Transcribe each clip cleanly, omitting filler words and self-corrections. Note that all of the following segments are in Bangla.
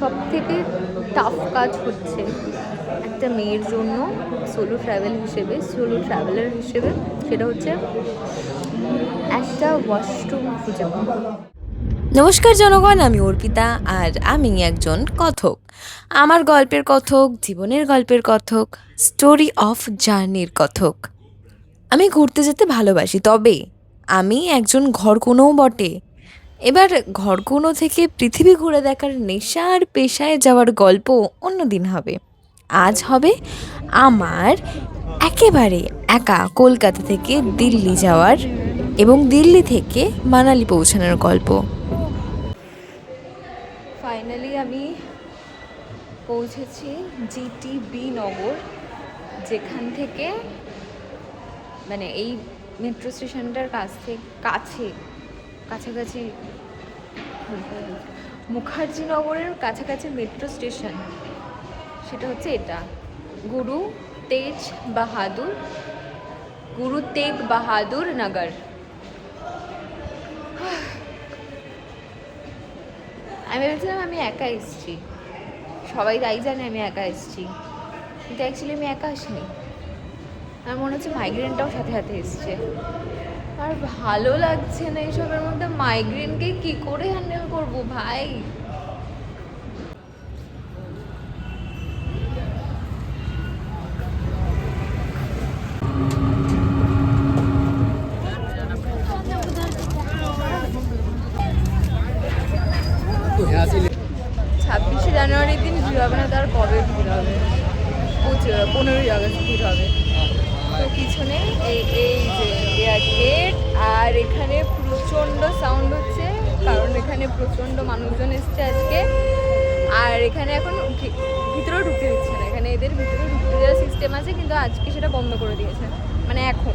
সব থেকে টাফ কাজ হচ্ছে একটা মেয়ের জন্য সোলো ট্রাভেলার হিসেবে, সেটা হচ্ছে একটা ওয়াশরুম খুঁজে পাওয়া। নমস্কার জনগণ, আমি অর্পিতা আর আমি একজন কথক। আমার গল্পের কথক, জীবনের গল্পের কথক, স্টোরি অফ জার্নির কথক। আমি ঘুরতে যেতে ভালোবাসি, তবে আমি একজন ঘরকুনোও বটে। এবার ঘরকুনো থেকে পৃথিবী ঘুরে দেখার নেশা আর পেশায় যাওয়ার গল্প অন্যদিন হবে। আজ হবে আমার একেবারে একা কলকাতা থেকে দিল্লি যাওয়ার এবং দিল্লি থেকে মানালি পৌঁছানোর গল্প। ফাইনালি আমি পৌঁছেছি জিটিবি নগর, যেখান থেকে মানে এই মেট্রো স্টেশনটার কাছাকাছি মুখার্জি নগরের কাছাকাছি মেট্রো স্টেশন, সেটা হচ্ছে এটা গুরু তেগ বাহাদুর নগর। আমি ভেবেছিলাম আমি একা এসেছি, সবাই তাই জানে আমি একা এসেছি, কিন্তু অ্যাকচুয়ালি আমি একা আসিনি। আমার মনে হচ্ছে মাইগ্রেনটাও সাথে সাথে এসছে। আর ভালো লাগছে না এইসবের মধ্যে, মাইগ্রেনকে কি করে হ্যান্ডেল করবো ভাই। ছাব্বিশে জানুয়ারির দিন ভিড় হবে না, তার কবে ভিড় হবে? 15ই আগস্ট ভিড় হবে। তো পিছনে এই যে এয়ার গেট, আর এখানে প্রচণ্ড সাউন্ড হচ্ছে কারণ এখানে প্রচণ্ড মানুষজন এসছে আজকে। আর এখানে এখন ভিতরেও ঢুকতে দিচ্ছে না, এখানে এদের ভিতরে ঢুকতে দেওয়ার সিস্টেম আছে, কিন্তু আজকে সেটা বন্ধ করে দিয়েছে। মানে এখন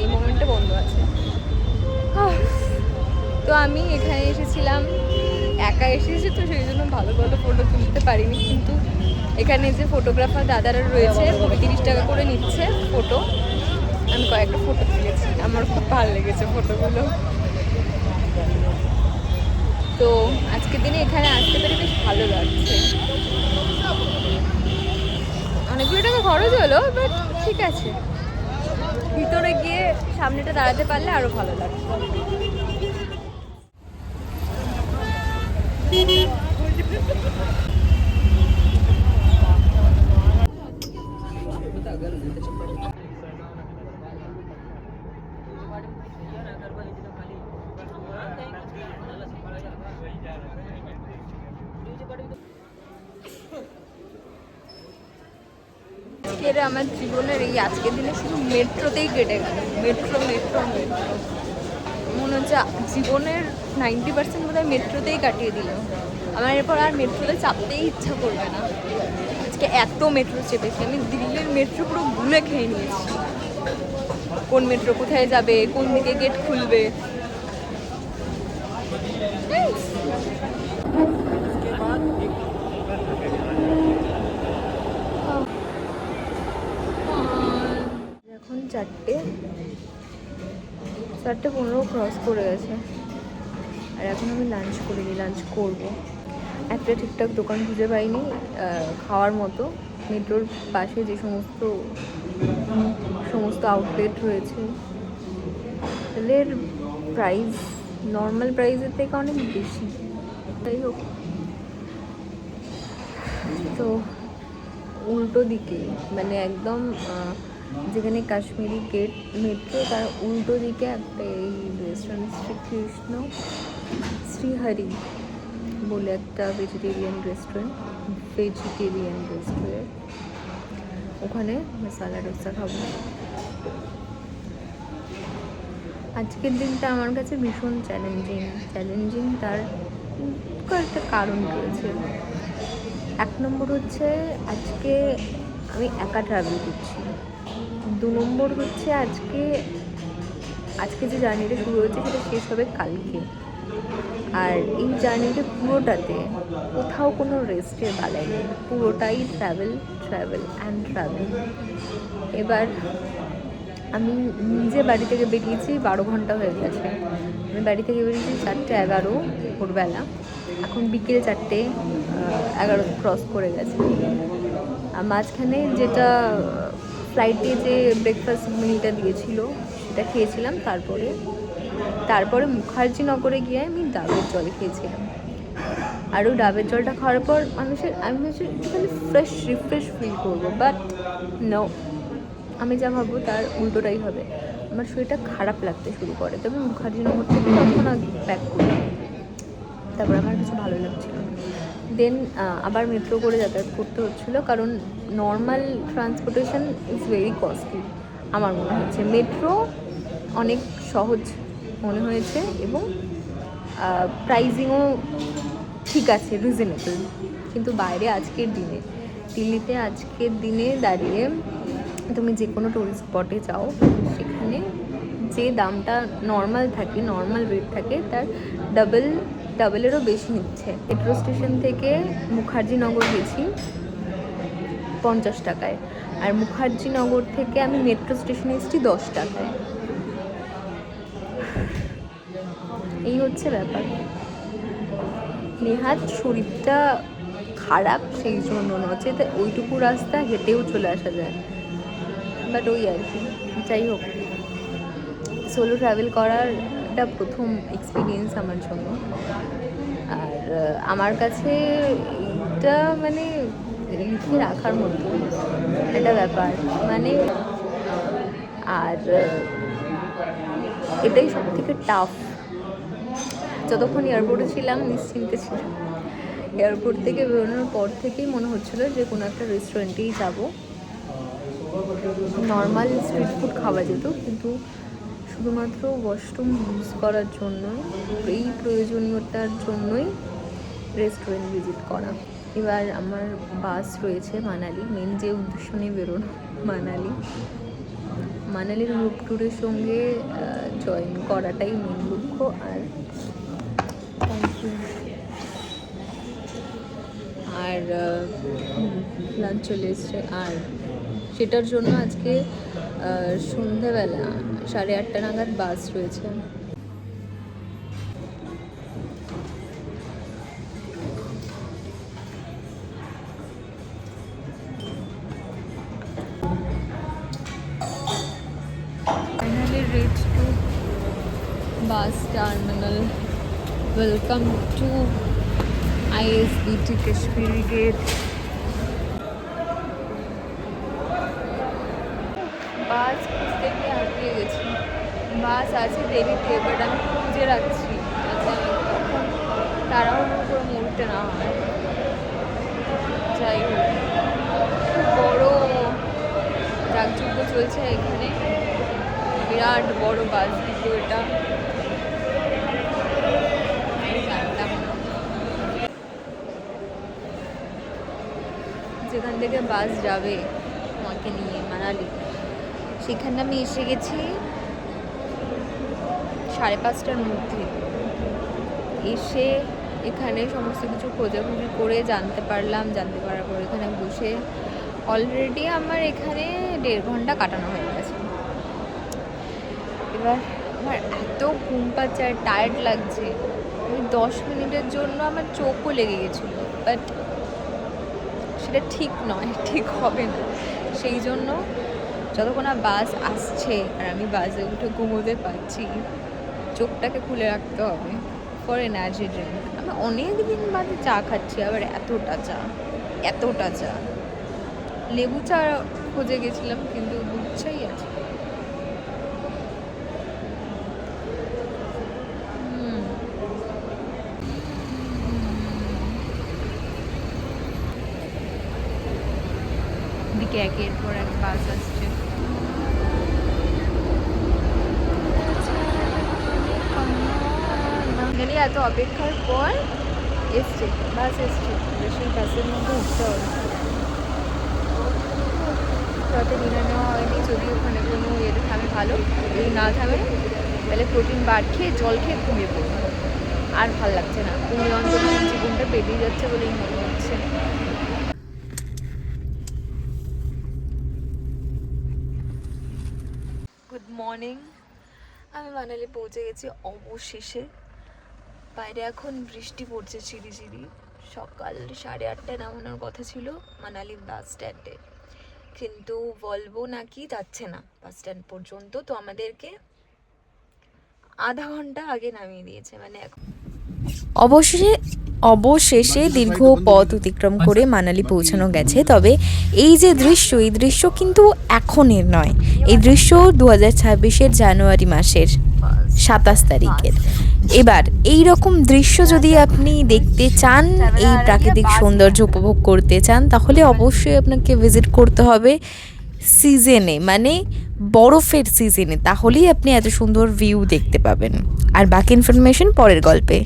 এই মোমেন্টে বন্ধ আছে। তো আমি এখানে এসেছিলাম, একা এসেছি, তো সেই জন্য ভালো ভালো ফটো তুলতে পারিনি। কিন্তু এখানে যে ফটোগ্রাফার দাদারা রয়েছে 30 টাকা করে নিচ্ছে ফটো। আমি কয়েকটা ফটো তুলেছি, আমার খুব ভালো লেগেছে ফটোগুলো। তো আজকের দিনে এখানে আসতে পেরে বেশ ভালো লাগছে। অনেকগুলো টাকা খরচ হলো, বাট ঠিক আছে। ভিতরে গিয়ে সামনেটা দাঁড়াতে পারলে আরও ভালো লাগছে। আমার জীবনের এই আজকের দিনে শুধু মেট্রোতেই কেটে গেল। মেট্রো মনে হচ্ছে জীবনের 90% বোধহয় মেট্রোতেই কাটিয়ে দিল। আমার এরপর আর মেট্রোতে চাপতেই ইচ্ছা করবে না। আজকে এত মেট্রো চেপেছি আমি, দিল্লির মেট্রো পুরো গুলে খেয়ে নিয়েছি। কোন মেট্রো কোথায় যাবে, কোন দিকে গেট খুলবে। এখন 4:15 ক্রস করে গেছে, আর এখন আমি লাঞ্চ করবো। একটা ঠিকঠাক দোকান খুঁজে পাইনি খাওয়ার মতো। মেট্রোর পাশে যে সমস্ত আউটলেট রয়েছে, তাদের প্রাইস নর্মাল প্রাইসের থেকে অনেক বেশি। তাই হোক, তো উল্টো দিকে মানে একদম যেখানে কাশ্মীরি গেট মেট্রো, তার উল্টো দিকে একটা এই রেস্টুরেন্ট শ্রীহরি বলে একটা ভেজিটেরিয়ান রেস্টুরেন্ট। ওখানে মশালা ডোসা খাবো। আজকের দিনটা আমার কাছে ভীষণ চ্যালেঞ্জিং। তার কয়েকটা কারণ রয়েছে। 1 নম্বর হচ্ছে আজকে আমি একা ট্রাভেল করছি। 2 নম্বর হচ্ছে আজকে যে জার্নিটা শুরু হচ্ছে সেটা শেষ হবে কালকে। আর এই জার্নিটা পুরোটাতে কোথাও কোনো রেস্টের বেলায় নেই, পুরোটাই ট্রাভেল। এবার আমি নিজে বাড়ি থেকে বেরিয়েছি 12 ঘন্টা হয়ে গেছে। আমি বাড়ি থেকে বেরিয়েছি 4:11 ভোরবেলা, এখন বিকেল 4:30 11 ক্রস করে গেছে। আর মাঝখানে যেটা ফ্লাইটে যে ব্রেকফাস্ট মিলটা দিয়েছিল সেটা খেয়েছিলাম। তারপরে মুখার্জিনগরে গিয়ে আমি ডাবের জল খেয়েছিলাম। আর ওই ডাবের জলটা খাওয়ার পর আমি ভাবছি একটুখানি রিফ্রেশ ফিল করবো, বাট নো, আমি যা ভাববো তার উল্টোটাই হবে। আমার শরীরটা খারাপ লাগতে শুরু করে, তবে মুখার্জিনগর থেকে তখন ব্যাক করলাম। তারপর আমার কিছু ভালো লাগছিল না। দেন আবার মেট্রো করে যাতায়াত করতে হচ্ছিলো, কারণ normal transportation is very costly. আমার মনে হচ্ছে মেট্রো অনেক সহজ মনে হয়েছে, এবং প্রাইজিংও ঠিক আছে, রিজনেবল। কিন্তু বাইরে দিল্লিতে আজকের দিনে দাঁড়িয়ে তুমি যে কোনো টুরিস্ট স্পটে যাও, সেখানে যে দামটা নর্মাল রেট থাকে তার ডাবলেরও বেশি নিচ্ছে। মেট্রো স্টেশন থেকে মুখার্জিনগর গেছি 50 টাকায়, আর মুখার্জিনগর থেকে আমি মেট্রো স্টেশনে এসেছি 10 টাকায়। এই হচ্ছে ব্যাপার। নেহাত শরীরটা খারাপ সেই জন্য নচেত ওইটুকু রাস্তা হেঁটেও চলে আসা যায়, বাট ওই আর কি। যাই হোক, সোলো ট্রাভেল করার একটা প্রথম এক্সপিরিয়েন্স আমার জন্য। আর আমার কাছে এটা মানে লিখে রাখার মতো একটা ব্যাপার, মানে। আর এটাই সব থেকে টাফ। যতক্ষণ এয়ারপোর্টে ছিলাম নিশ্চিন্তে ছিলাম। এয়ারপোর্ট থেকে বেরোনোর পর থেকেই মনে হচ্ছিলো যে কোনো একটা রেস্টুরেন্টেই যাব, নর্মাল স্ট্রিট ফুড খাওয়া যেত, কিন্তু শুধুমাত্র ওয়াশরুম ইউজ করার জন্য, এই প্রয়োজনীয়তার জন্যই রেস্টুরেন্ট ভিজিট করা। এবার আমার বাস রয়েছে মানালি, মেন যে উদ্দেশ্য নিয়ে বেরোনো মানালির গ্রুপ ট্যুরের সঙ্গে জয়েন করাটাই মেন লক্ষ্য। আর লাঞ্চ চলে এসছে, আর সেটার জন্য আজকে সন্ধ্যেবেলা 8:30 নাগাদ বাস রয়েছে। Finally reached to bus terminal. Welcome to ISBT Kashmiri Gate. বাস খুঁজতে গিয়ে হারিয়ে গেছি। বাস আছে দেরিতে, বাট আমি খুঁজে রাখছি যাতে তখন তাড়াহুড়ো করে মরতে না হয়। যাই হোক, বড় ডাকযুদ্ধ চলছে এখানে, বিরাট বড় বাস ডিপো এটা। যেখান থেকে বাস যাবে আমাকে নিয়ে মানালি, সেখানে আমি এসে গেছি 5:30টার মধ্যে। এসে এখানে সমস্ত কিছু খোঁজাখুঁজি করে জানতে পারার পর এখানে বসে অলরেডি আমার এখানে 1.5 ঘন্টা কাটানো হয়ে গেছে। এবার আমার এত ঘুম পাচ্ছে আর টায়ার্ড লাগছে, 10 মিনিটের জন্য আমার চোখও লেগে গেছিলো, বাট সেটা ঠিক হবে না। সেই জন্য যতক্ষণ না বাস আসছে আর আমি বাসে উঠে ঘুমোতে পারছি, চোখটাকে খুলে রাখতে হবে ফর এনার্জি ড্রিঙ্ক। আমি অনেক দিন বাদে চা খাচ্ছি, আবার এতটা চা। লেবু চা খুঁজে গেছিলাম, কিন্তু দুধ চাই আছে। দিকে একের পর এক বাস আসছে। গেলে এত অপেক্ষার পর বাস এসছে, সেই বাসের মধ্যে উঠতে হবে। রাতে ডিনার নেওয়া হয়নি, যদি ওখানে কোনো ইয়েতে থামে ভালো, যদি না থামে তাহলে প্রোটিন বার খেয়ে জল খেয়ে ঘুমিয়ে পড়বো। আর ভাল লাগছে না, ঘুমিয়ে অন্তত জীবনটা পেরিয়ে যাচ্ছে বলেই মনে হচ্ছে। গুড মর্নিং, আমি মানালি পৌঁছে গেছি অবশেষে। বাইরে এখন বৃষ্টি পড়ছে ঝিরিঝিরি, সকাল 8:30 নামানোর কথা ছিল মানালি বাস স্ট্যান্ডে, কিন্তু ভলভো নাকি যাচ্ছে না বাস স্ট্যান্ড পর্যন্ত, তো আমাদেরকে আধা ঘন্টা আগে নামিয়ে দিয়েছে। মানে অবশেষে দীর্ঘ পথ অতিক্রম করে মানালি পৌঁছানো গেছে। তবে এই যে দৃশ্য, এই দৃশ্য কিন্তু এখনের নয়, এই দৃশ্য 2026-এর জানুয়ারি মাসের 27 তারিখের। এবার এই রকম দৃশ্য যদি আপনি দেখতে চান, এই প্রাকৃতিক সৌন্দর্য উপভোগ করতে চান, তাহলে অবশ্যই আপনাকে ভিজিট করতে হবে সিজনে, মানে বরফের সিজনে। তাহলেই আপনি এত সুন্দর ভিউ দেখতে পাবেন। আর বাকি ইনফরমেশন পরের গল্পে।